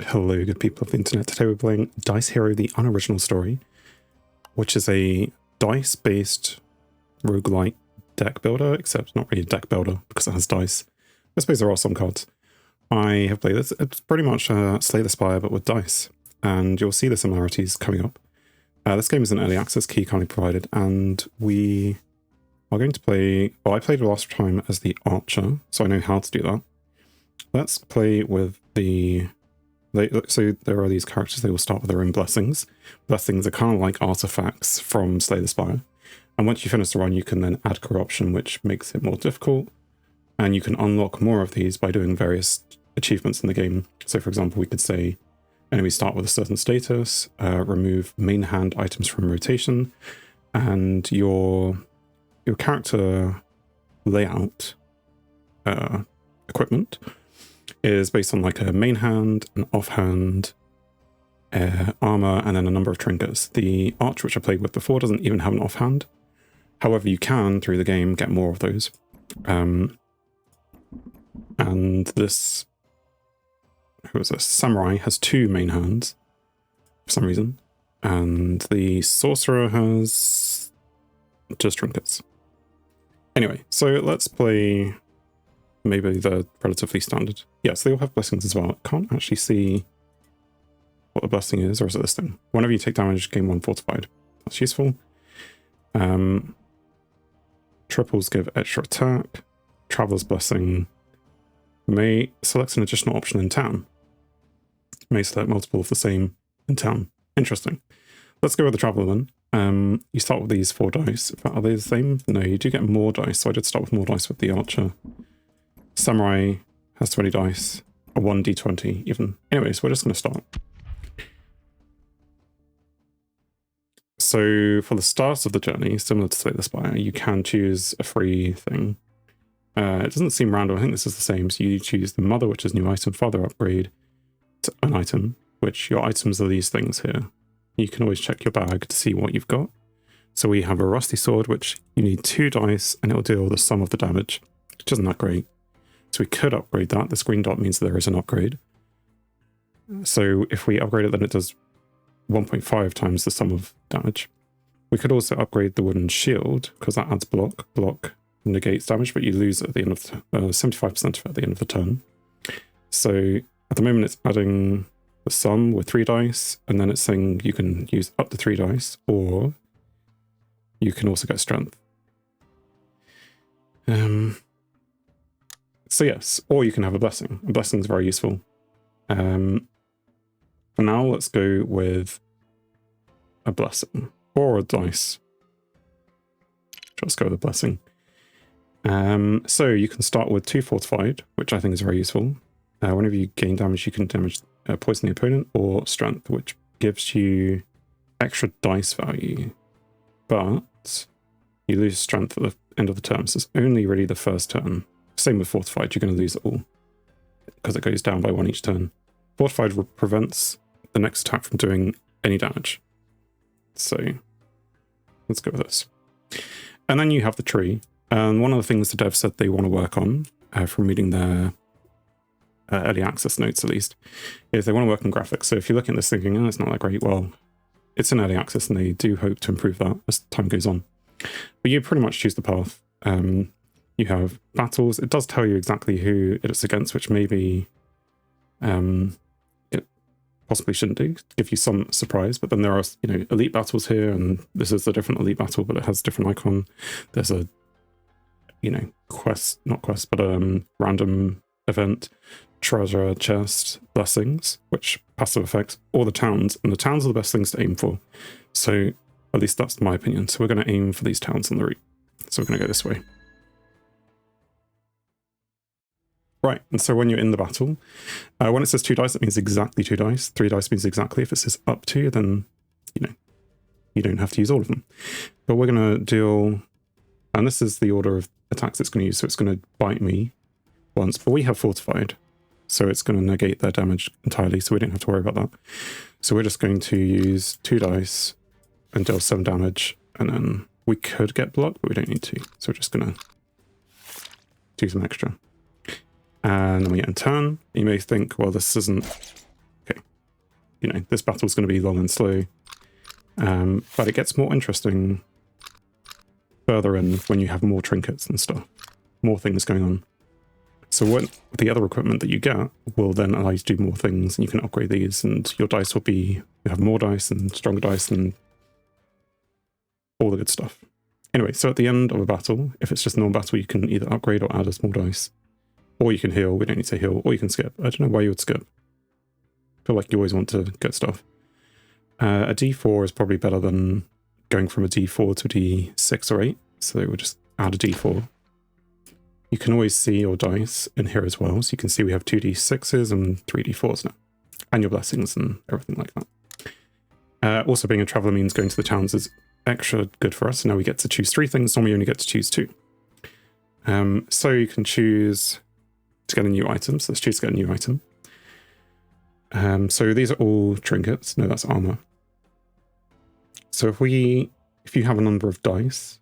Hello, good people of the internet. Today we're playing Dice Hero, the Unoriginal Story, which is a dice-based roguelike deck builder, except not really a deck builder because it has dice. I suppose there are some cards. I have played this. It's pretty much Slay the Spire, but with dice, and you'll see the similarities coming up. This game is an early access, key kindly provided, and we are going to play... Well, I played last time as the Archer, so I know how to do that. Let's play with the... So there are these characters, they will start with their own blessings. Blessings are kind of like artifacts from Slay the Spire. And once you finish the run, you can then add corruption, which makes it more difficult. And you can unlock more of these by doing various achievements in the game. So for example, we could say, enemies start with a certain status, remove main hand items from rotation, and your character layout equipment is based on like a main hand, an offhand, armor, and then a number of trinkets. The Archer, which I played with before, doesn't even have an offhand. However, you can, through the game, get more of those. And this... Who was this? Samurai has 2 main hands, for some reason. And the Sorcerer has just trinkets. Anyway, so let's play... maybe the relatively standard. Yes, they all have blessings as well. I can't actually see what the blessing is, or is it this thing? Whenever you take damage, gain 1 fortified. That's useful. Triples give extra attack. Traveler's blessing may select an additional option in town. May select multiple of the same in town. Interesting. Let's go with the Traveler then. You start with these 4 dice. Are they the same? No, you do get more dice, so I did start with more dice with the Archer. Samurai has 20 dice, a 1d20 even. Anyways, we're just going to start. So for the start of the journey, similar to Slay the Spire, you can choose a free thing. It doesn't seem random. I think this is the same. So you choose the Mother, which is new item, Father upgrade to an item, which your items are these things here. You can always check your bag to see what you've got. So we have a Rusty Sword, which you need 2 dice and it'll deal the sum of the damage, which isn't that great. So we could upgrade that. This green dot means there is an upgrade. So if we upgrade it, then it does 1.5 times the sum of damage. We could also upgrade the wooden shield, because that adds block. Block negates damage, but you lose at the end of 75% of it at the end of the turn. So at the moment it's adding the sum with 3 dice, and then it's saying you can use up to 3 dice, or you can also get strength. So yes, or you can have a blessing. A blessing is very useful. For now, let's go with a blessing or a dice. Let's go with a blessing. So you can start with 2 fortified, which I think is very useful. Whenever you gain damage, you can poison the opponent, or strength, which gives you extra dice value. But you lose strength at the end of the turn, so it's only really the first turn. Same with fortified, you're going to lose it all because it goes down by 1 each turn. Fortified prevents the next attack from doing any damage. So let's go with this. And then you have the tree. And one of the things the devs said they want to work on, from reading their early access notes at least, is they want to work on graphics. So if you're looking at this thinking, oh, it's not that great, well, it's an early access and they do hope to improve that as time goes on. But you pretty much choose the path. You have battles. It does tell you exactly who it's against, which maybe it possibly shouldn't do, give you some surprise. But then there are, elite battles here, and this is a different elite battle, but it has a different icon. There's a, not quest, but random event, treasure chest, blessings, which passive effects, or the towns. And the towns are the best things to aim for. So at least that's my opinion. So we're going to aim for these towns on the route. So we're going to go this way. Right, and so when you're in the battle, when it says 2 dice, it means exactly 2 dice. 3 dice means exactly. If it says up to, then, you don't have to use all of them. But we're going to deal, and this is the order of attacks it's going to use, so it's going to bite me once, but we have fortified, so it's going to negate their damage entirely, so we don't have to worry about that. So we're just going to use 2 dice and deal 7 damage, and then we could get blocked, but we don't need to. So we're just going to do some extra. And then we get in turn. You may think, well, this isn't... Okay, you know, this battle's going to be long and slow. But it gets more interesting further in when you have more trinkets and stuff, more things going on. So what the other equipment that you get will then allow you to do more things, and you can upgrade these, and your dice will be, you have more dice and stronger dice and all the good stuff. Anyway, so at the end of a battle, if it's just a normal battle, you can either upgrade or add a small dice, or you can heal. We don't need to heal, or you can skip. I don't know why you would skip. I feel like you always want to get stuff. A D4 is probably better than going from a D4 to a D6 or 8, so we'll just add a D4. You can always see your dice in here as well, so you can see we have 2d6s and 3d4s now, and your blessings and everything like that. Also, being a traveller means going to the towns is extra good for us. Now we get to choose 3 things, normally you only get to choose 2. So you can choose to get a new item, so let's choose to get a new item. So these are all trinkets, no, that's armour. So if you have a number of dice,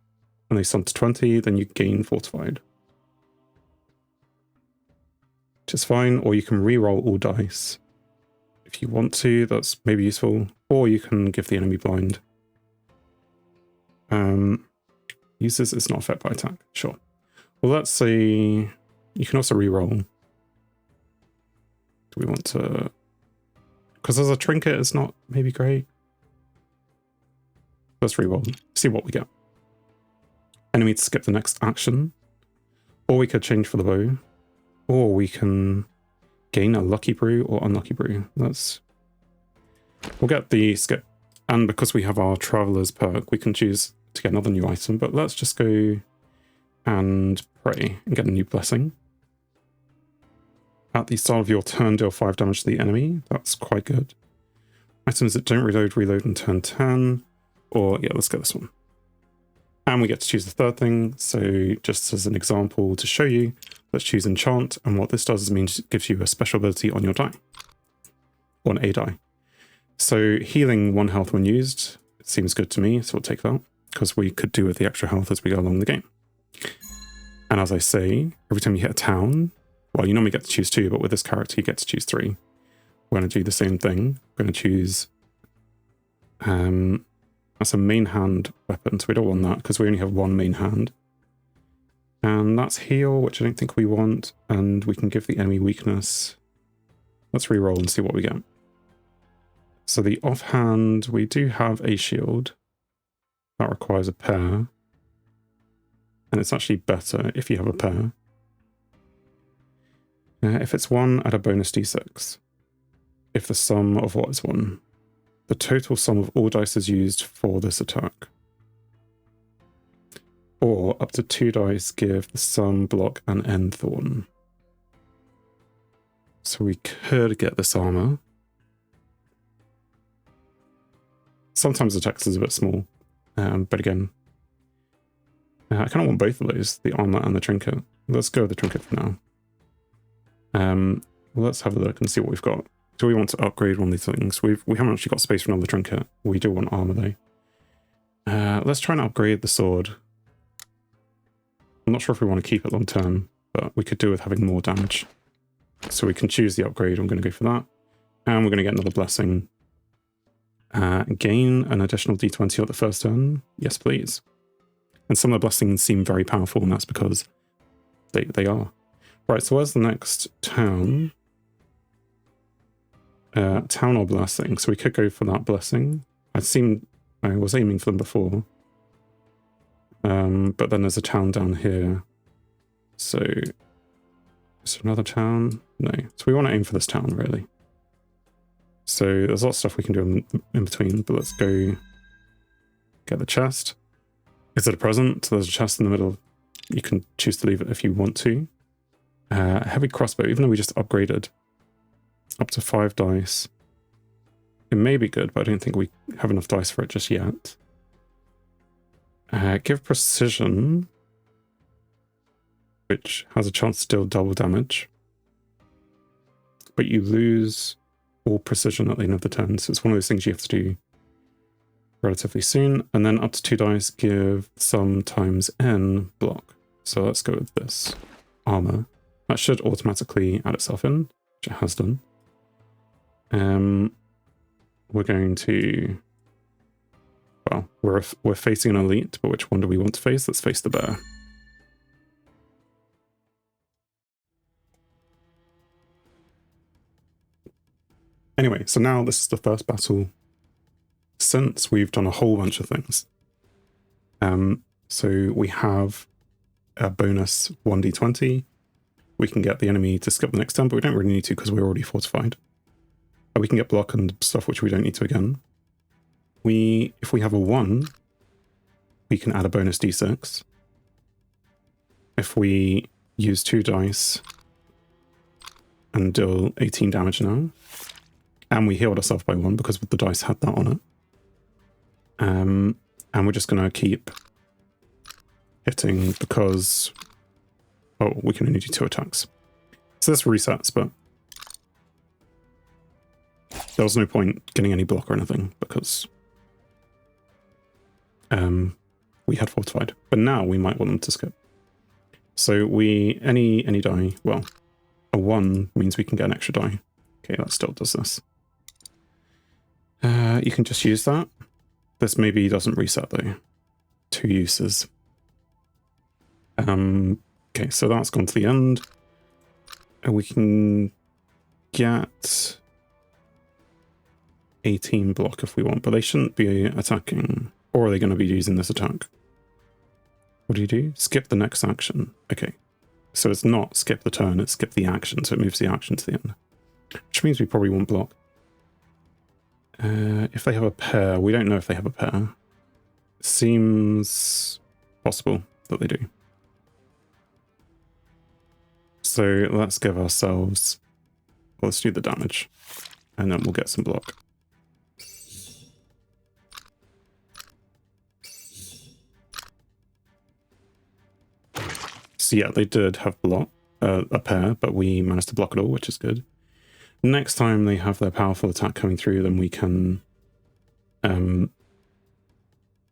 and they sum to 20, then you gain fortified. Which is fine, or you can re-roll all dice. If you want to, that's maybe useful. Or you can give the enemy blind. Uses is not affected by attack, sure. Well, let's say you can also re-roll. Do we want to... Because as a trinket, it's not maybe great. Let's re-roll, see what we get. Enemy to skip the next action. Or we could change for the bow. Or we can gain a lucky brew or unlucky brew. We'll get the skip. And because we have our traveler's perk, we can choose to get another new item. But let's just go and pray and get a new blessing. At the start of your turn, deal 5 damage to the enemy. That's quite good. Items that don't reload in turn 10. Or, yeah, let's get this one. And we get to choose the third thing. So just as an example to show you, let's choose enchant. And what this does is means it gives you a special ability on your die. On a die. So healing 1 health when used, it seems good to me. So we'll take that, because we could do with the extra health as we go along the game. And as I say, every time you hit a town, well, you normally get to choose 2, but with this character you get to choose 3. We're going to do the same thing. We're going to choose... that's a main hand weapon, so we don't want that because we only have 1 main hand. And that's heal, which I don't think we want, and we can give the enemy weakness. Let's re-roll and see what we get. So the offhand, we do have a shield. That requires a pair. And it's actually better if you have a pair. If it's 1, add a bonus d6. If the sum of what is 1? The total sum of all dice is used for this attack. Or up to 2 dice give the sum, block, and end thorn. So we could get this armor. Sometimes the text is a bit small, but again, I kind of want both of those, the armor and the trinket. Let's go with the trinket for now. Let's have a look and see what we've got. Do we want to upgrade one of these things? We haven't actually got space for another trinket. We do want armor though. Let's try and upgrade the sword. I'm not sure if we want to keep it long term, but we could do with having more damage. So we can choose the upgrade. I'm going to go for that. And we're going to get another blessing. Gain an additional d20 at the first turn. Yes, please. And some of the blessings seem very powerful, and that's because they are. Right, so where's the next town? Town or blessing. So we could go for that blessing. I was aiming for them before. But then there's a town down here. So is there another town? No. So we want to aim for this town, really. So there's lots of stuff we can do in between, but let's go get the chest. Is it a present? So there's a chest in the middle. You can choose to leave it if you want to. Heavy crossbow, even though we just upgraded up to 5 dice. It may be good, but I don't think we have enough dice for it just yet. Give precision, which has a chance to deal double damage. But you lose all precision at the end of the turn, so it's one of those things you have to do relatively soon. And then up to 2 dice, give some times n block. So let's go with this. Armor. That should automatically add itself in, which it has done. we're going to... Well, we're facing an elite, but which one do we want to face? Let's face the bear. Anyway, so now this is the first battle since we've done a whole bunch of things. So we have a bonus 1d20. We can get the enemy to skip the next turn, but we don't really need to because we're already fortified. We can get block and stuff which we don't need to again. If we have a 1, we can add a bonus d6. If we use 2 dice and deal 18 damage now, and we healed ourselves by 1 because the dice had that on it. And we're just going to keep hitting because... Oh, we can only do 2 attacks. So this resets, but there was no point getting any block or anything because we had fortified. But now we might want them to skip. So any die, well, a 1 means we can get an extra die. Okay, that still does this. You can just use that. This maybe doesn't reset though. 2 uses. Okay, so that's gone to the end. And we can get 18 block if we want, but they shouldn't be attacking. Or are they going to be using this attack? What do you do? Skip the next action. Okay. So it's not skip the turn, it's skip the action, so it moves the action to the end. Which means we probably won't block. If they have a pair, we don't know if they have a pair. Seems possible that they do. So let's give ourselves... Well, let's do the damage. And then we'll get some block. So yeah, they did have block, a pair, but we managed to block it all, which is good. Next time they have their powerful attack coming through, then we can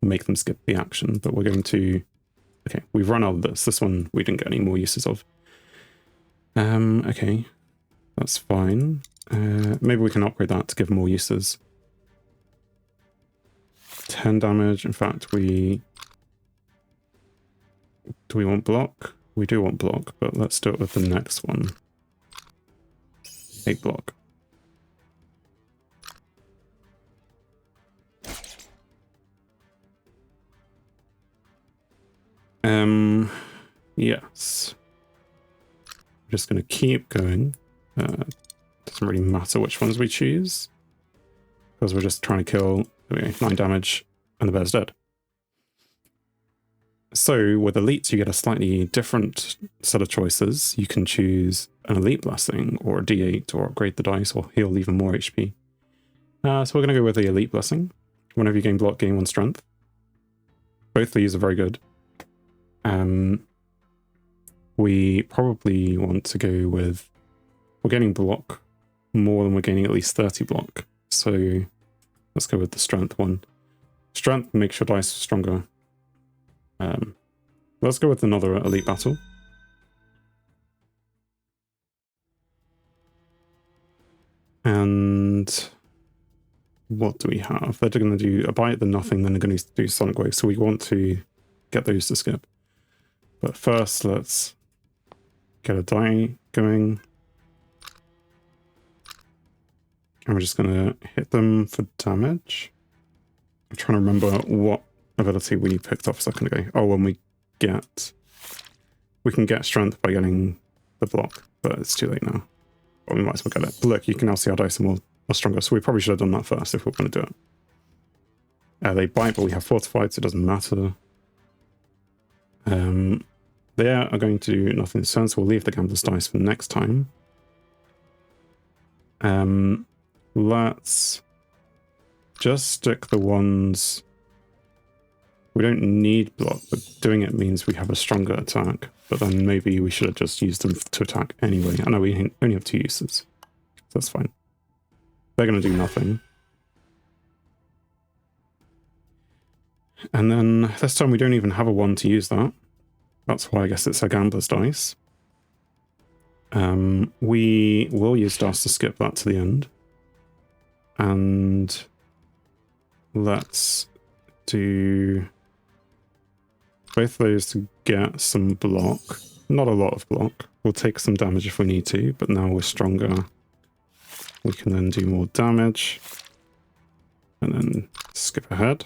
make them skip the action. But we're going to... Okay, we've run out of this. This one we didn't get any more uses of. Okay, that's fine. Maybe we can upgrade that to give more uses. 10 damage. In fact, do we want block? We do want block, but let's do it with the next one. 8 block. Yes. I'm just going to keep going. Doesn't really matter which ones we choose, because we're just trying to kill. Okay, 9 damage, and the bear's dead. So with elites, you get a slightly different set of choices. You can choose an elite blessing, or a d8, or upgrade the dice, or heal even more HP. So we're going to go with the elite blessing. Whenever you gain block, gain 1 strength. Both these are very good. We probably want to go with... We're getting block more than we're gaining at least 30 block. So let's go with the strength one. Strength makes your dice stronger. Let's go with another elite battle. And what do we have? They're going to do a bite, then nothing, then they're going to do sonic wave. So we want to get those to skip. But first, let's get a die going. And we're just going to hit them for damage. I'm trying to remember what ability we picked up a second ago. Oh, when we can get strength by getting the block, but it's too late now. But we might as well get it. But look, you can now see our dice are more stronger, so we probably should have done that first if we're going to do it. They bite, but we have fortified, so it doesn't matter. They are going to do nothing this turn, so we'll leave the gambler's dice for next time. Let's just stick the ones... We don't need block, but doing it means we have a stronger attack. But then maybe we should have just used them to attack anyway. I know we only have 2 uses, so that's fine. They're going to do nothing. And then this time we don't even have a 1 to use that. That's why I guess it's a gambler's dice. We will use dust to skip that to the end. And let's do both of those to get some block. Not a lot of block. We'll take some damage if we need to, but now we're stronger. We can then do more damage. And then skip ahead.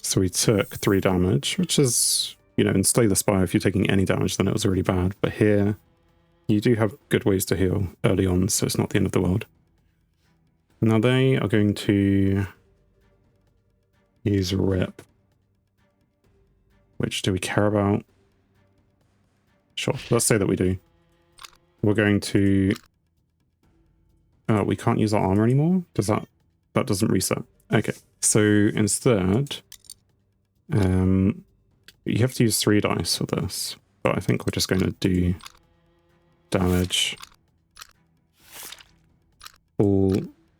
So we took 3 damage, which is, you know, in Slay the Spire, if you're taking any damage, then it was really bad. But here, you do have good ways to heal early on, so it's not the end of the world. Now they are going to use Rip. Which do we care about? Sure, let's say that we do. We're going to... we can't use our armor anymore? Does that doesn't reset? Okay, so instead... you have to use 3 dice for this, but I think we're just going to do damage. All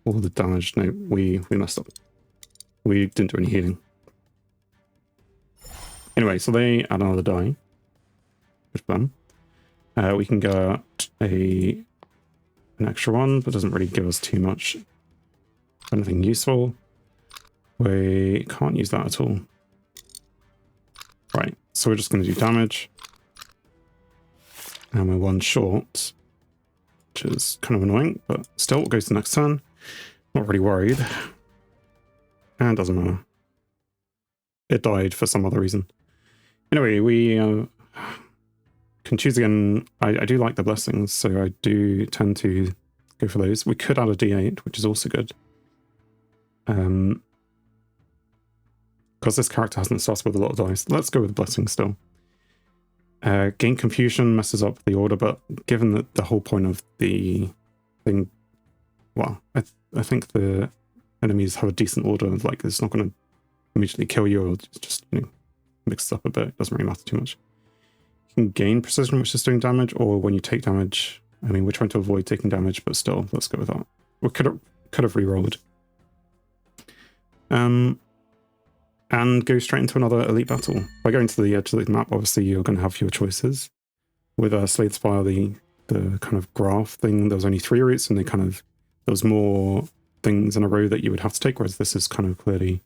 the damage. No, we messed up. We didn't do any healing. Anyway, so they add another die. Good for them. We can get an extra one, but doesn't really give us too much. Anything useful. We can't use that at all. Right, so we're just going to do damage. And we're 1 short, which is kind of annoying, but still, it goes to the next turn. Not really worried. And doesn't matter. It died for some other reason. Anyway, we can choose again. I do like the blessings, so I do tend to go for those. We could add a d8, which is also good. Because this character hasn't started with a lot of dice. Let's go with blessings still. Gain confusion messes up the order, but given that the whole point of the thing, well, I think the enemies have a decent order. Like, it's not going to immediately kill you, or just, you know, mix it up a bit. It doesn't really matter too much. You can gain precision, which is doing damage, or when you take damage. I mean, we're trying to avoid taking damage, but still, let's go with that. We could have re-rolled. And go straight into another elite battle. By going to the edge of the map, obviously you're going to have fewer choices. With Slay the Spire, the kind of graph thing, there was only 3 routes, and there was more things in a row that you would have to take, whereas this is kind of clearly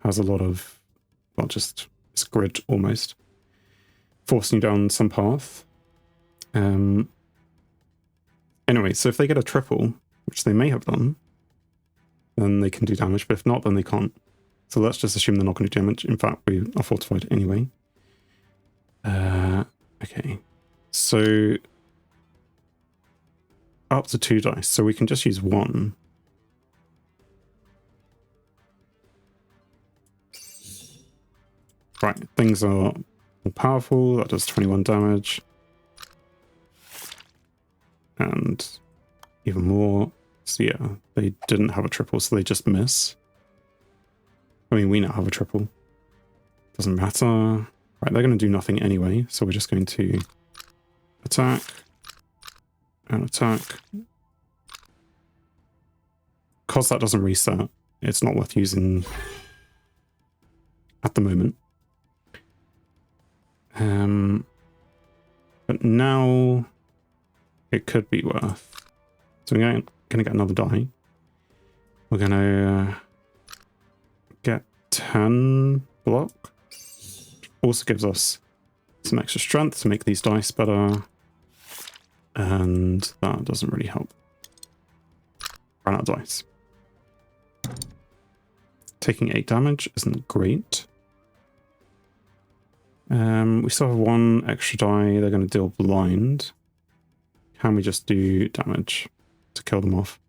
has a lot of, well, just it's grid almost, forcing you down some path. Anyway, so if they get a triple, which they may have done, then they can do damage, but if not, then they can't. So let's just assume they're not going to do damage. In fact, we are fortified anyway. Okay. So up to 2 dice. So we can just use 1. Right. Things are more powerful. That does 21 damage. And even more. So yeah, they didn't have a triple, so they just miss. I mean, we now have a triple. Doesn't matter. Right, they're going to do nothing anyway, so we're just going to attack and attack. Because that doesn't reset, it's not worth using at the moment. But now it could be worth. So we're going to get another die. We're going to get 10 block. Also gives us some extra strength to make these dice better. And that doesn't really help. Run out of dice. Taking 8 damage isn't great. We still have 1 extra die. They're going to deal blind. Can we just do damage to kill them off?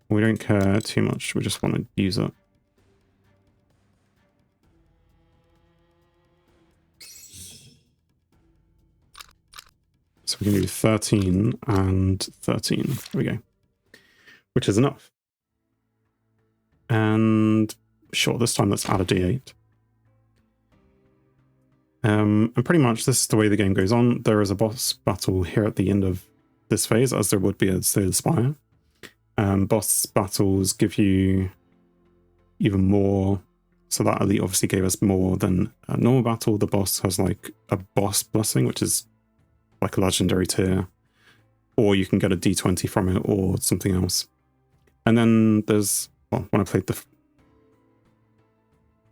We don't care too much, we just want to use it. So we can do 13 and 13. There we go. Which is enough. And sure, this time let's add a d8. And pretty much this is the way the game goes on. There is a boss battle here at the end of this phase, as there would be at Slay the Spire. Boss battles give you even more. So that elite obviously gave us more than a normal battle. The boss has like a boss blessing, which is like a legendary tier. Or you can get a d20 from it or something else. And then there's, well, when I played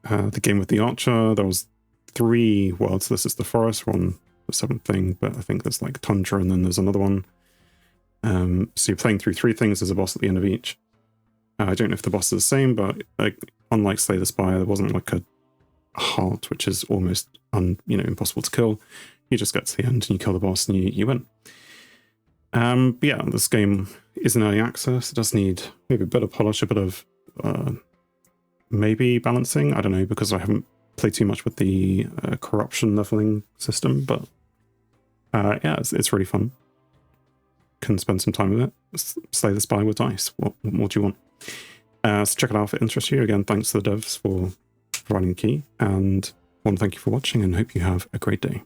the game with the archer, there was 3 worlds. This is the forest one, the 7th thing, but I think there's like tundra and then there's another one. So you're playing through 3 things. There's a boss at the end of each. I don't know if the boss is the same, but like unlike Slay the Spire, there wasn't like a heart, which is almost impossible to kill. You just get to the end and you kill the boss and you win. But yeah, this game is in early access. It does need maybe a bit of polish, a bit of maybe balancing. I don't know, because I haven't played too much with the corruption leveling system, but yeah, it's really fun. Can spend some time with it. Slay the Spire with dice. What more do you want? So check it out if it interests you. Again, thanks to the devs for providing the key, and I want to thank you for watching and hope you have a great day.